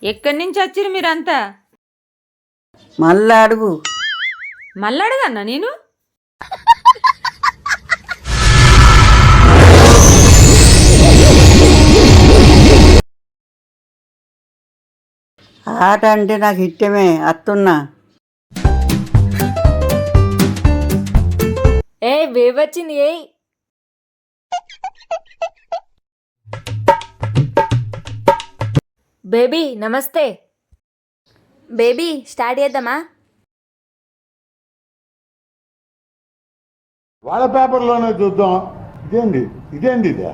ఎక్కడి నుంచి వచ్చిరు మీరంతా? మళ్ళా అడుగు. మళ్ళీ అడగన్నా నేను? ఆట అంటే నాకు ఇష్టమే, అత్తున్నా. ఏ వేవచ్చింది ఏయ్. బేబీ నమస్తే. బేబీ స్టార్ట్ చేద్దామా? వాళ్ళ పేపర్లోనే చూద్దాం. ఇదేంది ఇదే?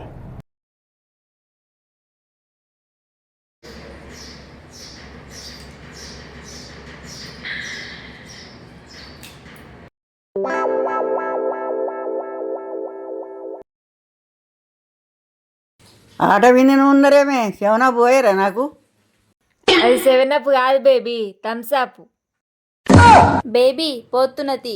ఆట విని ఉన్నారేమే, శవనా పోయారా నాకు? అది 7 అప్ కాదు బేబీ, థమ్స్ అప్. బేబీ పోతున్నతి.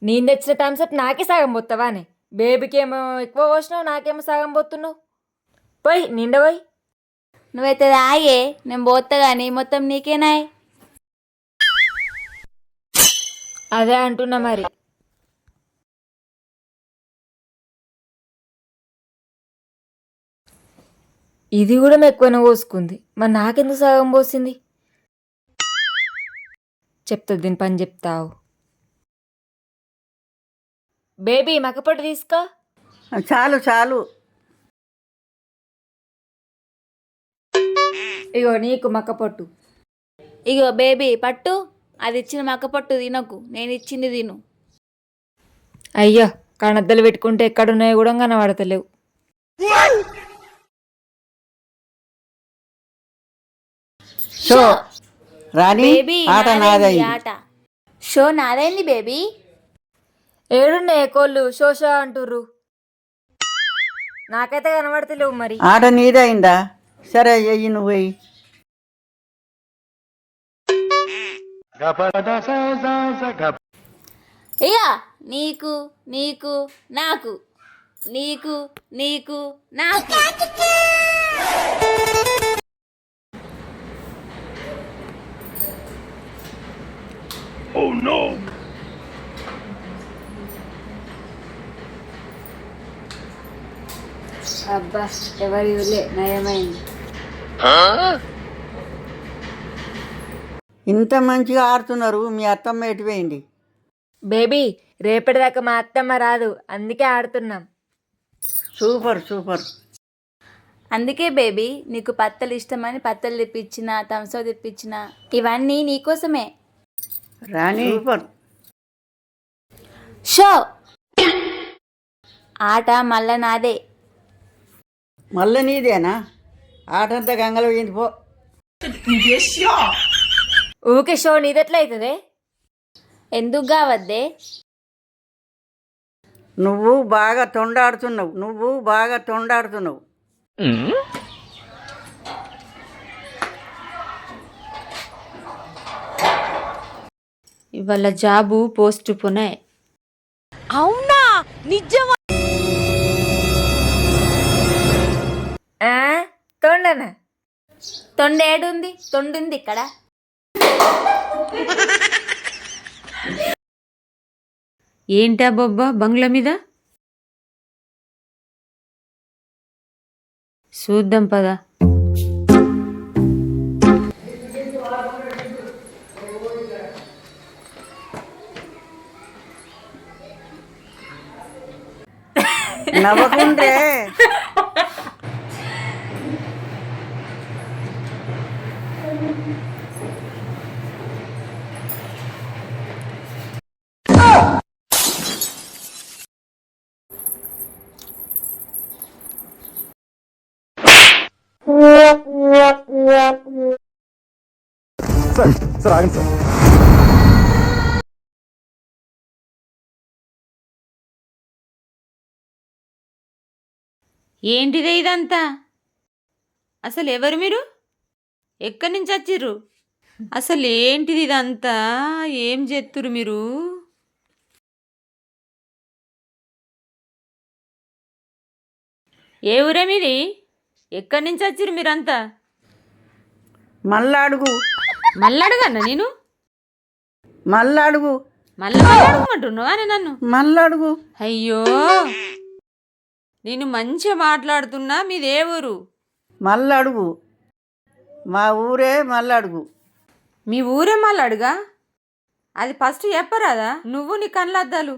నేను తెచ్చిన థమ్స్ అప్ నాకే సగం పోతావానే? బేబీకి ఏమో ఎక్కువ పోసినావు, నాకేమో సగం పోతున్నావు. పోయి నిండపోయి. నువ్వైతే తాగే, నేను పోతా కానీ మొత్తం నీకేనాయ్. అదే అంటున్నా మరి. ఇది కూడా ఎక్కువనే పోసుకుంది, మరి నాకెందుకు సగం పోసింది? చెప్తా దీని పని చెప్తావు. బేబీ మక్కపొట్టు తీసుకో. చాలు చాలు. ఇగో నీకు మక్కపొట్టు. ఇగో బేబీ పట్టు. అది ఇచ్చిన మక్క పట్టు తినకు, నేను ఇచ్చింది తిను. అయ్యో కణద్దలు పెట్టుకుంటే ఎక్కడున్నాయో కూడా కనబడతలేవు. షో రాణి, బేబీ ఆట నాదైంది నాదైంది. ఆట. Show నాదైంది baby. ఏడున్నాయి కోళ్ళు షోషో అంటుర్రు, నాకైతే కనబడతలేవు మరి. ఆట నీదైందా? సరే అయ్యి నువ్వు వెయ్యి. ఇక నీకు నీకు నాకు, నీకు నీకు నాకు. అబ్బా ఎవరి నయమైంది. ఇంత మంచిగా ఆడుతున్నారు, మీ అత్తమ్మ ఎటుపోయింది? బేబీ రేపటిదాకా మా అత్తమ్మ రాదు, అందుకే ఆడుతున్నాం. Super super. అందుకే బేబీ నీకు పత్తలు ఇష్టమని పత్తలు తెప్పించిన, థమ్స్అప్ తెప్పించిన, ఇవన్నీ నీకోసమే. రాణి సూపర్. షో ఆట మళ్ళా నాదే. మళ్ళీ నీదేనా? ఆట అంతా గంగలో పోయింది పో. ఊకే షో నీదెట్లా అవుతుంది? ఎందుకు కావద్దే? నువ్వు బాగా తొండాడుతున్నావు. ఇవాళ జాబు పోస్ట్ పోనే. అవునా నిజమా? తొండనా? తొండేడుంది? తొండుంది ఇక్కడ. ఏంటా బొబ్బా బంగ్లా మీద? చూద్దాం పదా. నవ్వకుంటే సార్ ఆగండి సార్. ఏంటిదే ఇదంతా? అసలు ఎవరు మీరు? ఎక్కడి నుంచి వచ్చిర్రు? అసలు ఏంటిది ఇదంతా? ఏం చేస్తురు మీరు? ఏ ఊరే మీది? ఎక్కడి నుంచి వచ్చిర్రు మీరంతా? మళ్ళా అడుగు, మళ్ళీ అడగన్నా నేను? మళ్ళా అడుగు, మళ్ళీ అడగమంటున్నావా అని నన్ను? మళ్ళా అడుగు. అయ్యో, నేను మంచిగా మాట్లాడుతున్నా. మీది ఏ ఊరు? మళ్ళా అడుగు. మా ఊరే మళ్ళా అడుగు. మీ ఊరే మళ్ళీ అడుగా? అది ఫస్ట్ చెప్పరాదా? నువ్వు నీ కళ్ళద్దాలు.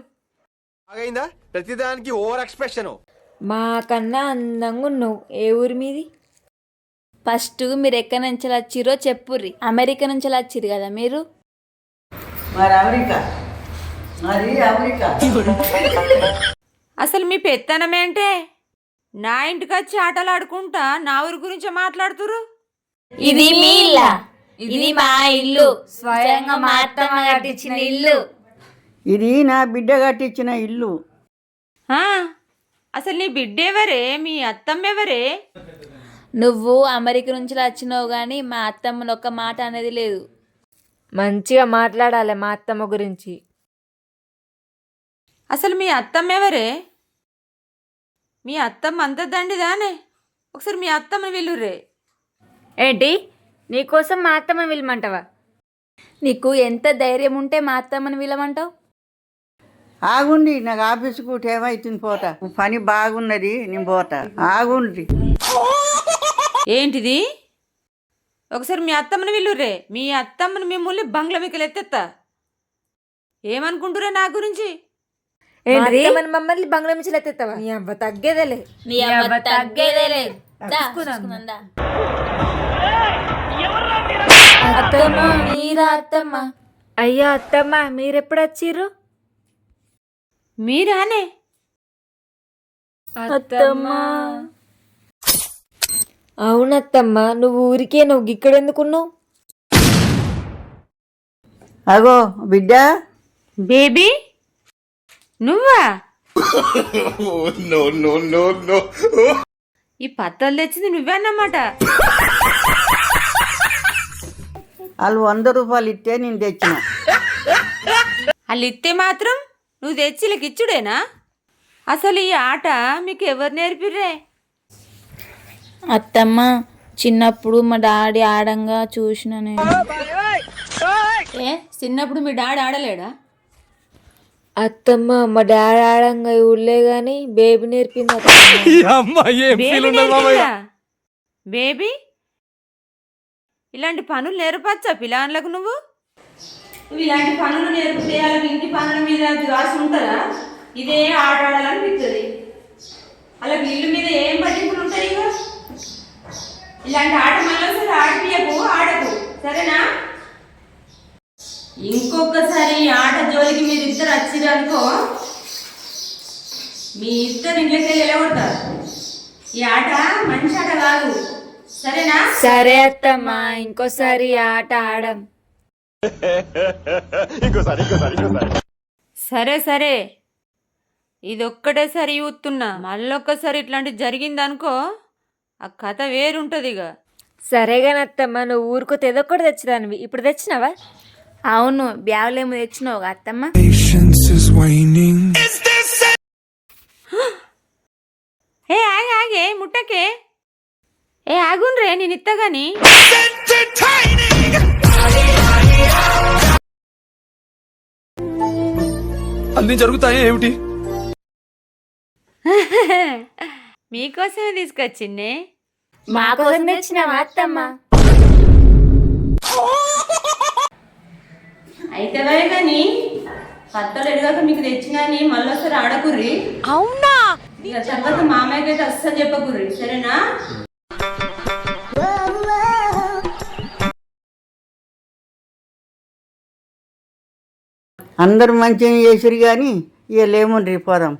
ఆగైందా? ప్రతిదానికి ఓవర్ ఎక్స్ప్రెషన్. మా కన్నా అందంగా ఉన్నావు. ఏ ఊరి మీది? ఫస్ట్ మీరు ఎక్కడి నుంచి వచ్చిరో చెప్పుర్రి. అమెరికా నుంచి వచ్చిర్రు కదా మీరు? మరి అమెరికా, మరి అమెరికా. అసలు మీ పెత్తనమేంటే? నా ఇంటికి వచ్చి ఆటలు ఆడుకుంటా నా ఊరి గురించి మాట్లాడుతురు. ఇది మీ ఇల్లా? ఇది మా ఇల్లు. స్వయంగా మా అత్తమ్మ కట్టించిన ఇల్లు. ఇది నా బిడ్డ కట్టించిన ఇల్లు. ఆ, అసలు నీ బిడ్డ ఎవరే? మీ అత్తమ్మ ఎవరే? నువ్వు అమెరికా నుంచి వచ్చినావు కానీ మా అత్తమ్మను ఒక్క మాట అనేది లేదు. మంచిగా మాట్లాడాలి మా అత్తమ్మ గురించి. అసలు మీ అత్తమ్మ ఎవరే? మీ అత్తమ్మ అంత దండిదానే? ఒకసారి మీ అత్తమ్మని విలురే. ఏంటి, నీకోసం మా అత్తమ్మని పిలమంటావా? నీకు ఎంత ధైర్యం ఉంటే మా అత్తమ్మని పిలమంటావు? ఆగుండి, నాకు ఆఫీసుకు టైం అవుతుంది, పోతా. పని బాగున్నది, నేను పోతా. ఆగుండి. ఏంటిది? ఒకసారి మీ అత్తమ్మని విలురే. మీ అత్తమ్మని మిమ్మల్ని బంగ్లా మీకు ఎత్తెత్తా. ఏమనుకుంటురే నా గురించి? ఏంటి, మమ్మల్ని బంగ్లా నుంచి ఎత్తేస్తావా? నీ అవ్వ తగ్గేదేలే. నీ అవ్వ తగ్గేదేలే. దా, చూసుకుందాం, దా. అత్తమ్మ, మీరా అత్తమ్మ? అయ్యా అత్తమ్మ, మీరెప్పుడు వచ్చిర్రు? మీరానే? అత్తమ్మ. అవునత్తమ్మ, నువ్వు ఊరికే నువ్వు ఇక్కడ ఎందుకున్నావు? అగో బిడ్డ. బేబీ నువ్వా? ఈ పత్తాలు తెచ్చింది నువ్వే అన్నమాట. వాళ్ళు 100 రూపాయలు ఇస్తే నేను తెచ్చిన. వాళ్ళు ఇస్తే మాత్రం నువ్వు తెచ్చి ఇలా ఇచ్చుడేనా? అసలు ఈ ఆట మీకు ఎవరు నేర్పిర్రే? అత్తమ్మ, చిన్నప్పుడు మా డాడీ ఆడంగా చూసిన నేను. ఏ చిన్నప్పుడు మీ డాడీ ఆడలేడా? అత్తమ్మ, మా డాడీ ఆడంగా ఊళ్ళే గాని బేబీ నేర్పింది బేబీ నేర్పిందా? బేబీ ఇలాంటి పనులు నేర్పచ్చా పిల్లలకు? నువ్వు ఇలాంటి పనులు నేర్పితే వాళ్ళకి ఇంటి పనుల మీద ధ్యాస ఉంటుందా? ఇదే ఆట ఆడాలనిపిస్తుంది. వాళ్ళకి ఇల్లు మీద ఏం పట్టింపులు ఉంటాయి? ఇక ఇలాంటి ఆట మళ్ళీ ఆడిపియకు, ఆడకు, సరేనా? ఇంకొకసారి ఈ ఆట జోలికి మీరు ఇద్దరు వచ్చిరనుకో, మీ ఇద్దరు ఇంట్లోకి వెళ్ళి వెళ్ళగొడతారు. ఈ ఆట మంచి ఆట కాదు, సరేనా? సరే అత్తమ్మ, ఇంకోసారి ఆట ఆడం. సరే సరే, ఇది ఒక్కటేసారి చూస్తున్నా. మళ్ళొక్కసారి ఇట్లాంటిది జరిగిందనుకో, ఆ కథ వేరుంటుంది. ఇక సరేగాని అత్తమ్మ, నువ్వు ఊరుకోతే ఏదో ఒకటి తెచ్చిదానివి. ఇప్పుడు తెచ్చినావా? అవును, బ్యాగులు ఏమో తెచ్చినావు అత్తమ్మ. ఏ ఆగే ఆగే ముట్టకే. ఏ ఆగుండ్రే, నేను ఇత్తగాని. అన్ని జరుగుతాయి ఏమిటి? మీకోసమే తీసుకొచ్చిండే. మాకోసం తెచ్చినావా అత్తమ్మ? అయితే కానీ పత్తలు ఎడగాక మీకు తెచ్చినాని మళ్ళొకసారి ఆడకుర్రి. అవునా? ఇక తర్వాత మామయ్యకి అయితే అస్సలు చెప్పకుర్రి, సరేనా? అందరు మంచిగా చేసిరు కానీ ఇక లేముండ్రి, పోదాం.